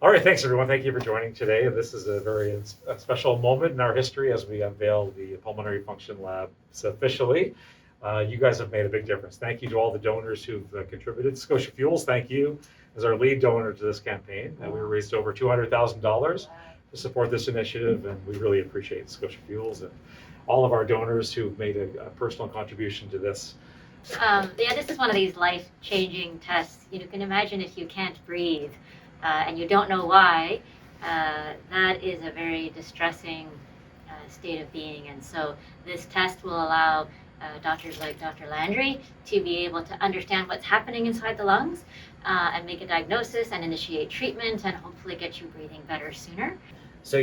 All right, thanks everyone. Thank you for joining today. This is a very special moment in our history as we unveil the Pulmonary Function Labs officially. You guys have made a big difference. Thank you to all the donors who've contributed. Scotia Fuels, thank you as our lead donor to this campaign. We raised over $200,000 to support this initiative, and we really appreciate Scotia Fuels and all of our donors who've made a personal contribution to this. Yeah, this is one of these life-changing tests. You can imagine if you can't breathe and you don't know why, that is a very distressing state of being. And so this test will allow doctors like Dr. Landry to be able to understand what's happening inside the lungs and make a diagnosis and initiate treatment and hopefully get you breathing better sooner. So,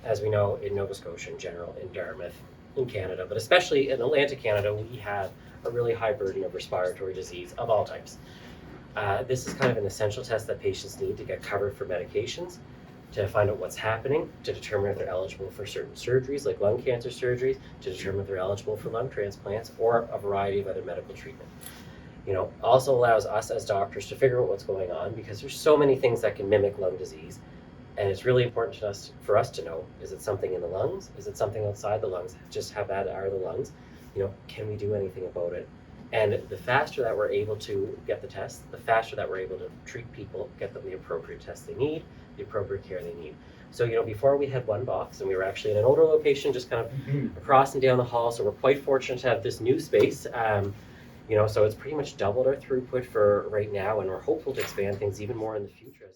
as we know, in Nova Scotia in general, in Dartmouth, in Canada, but especially in Atlantic Canada, we have a really high burden of respiratory disease of all types. This is kind of an essential test that patients need to get covered for medications, to find out what's happening, to determine if they're eligible for certain surgeries like lung cancer surgeries, to determine if they're eligible for lung transplants or a variety of other medical treatment. Also allows us as doctors to figure out what's going on, because there's so many things that can mimic lung disease. And it's really important for us to know, is it something in the lungs? Is it something outside the lungs? Just how bad are the lungs? Can we do anything about it? And the faster that we're able to get the test, the faster that we're able to treat people, get them the appropriate test they need, the appropriate care they need. So, before we had one box, and we were actually in an older location, just kind of across and down the hall. So we're quite fortunate to have this new space. So it's pretty much doubled our throughput for right now, and we're hopeful to expand things even more in the future.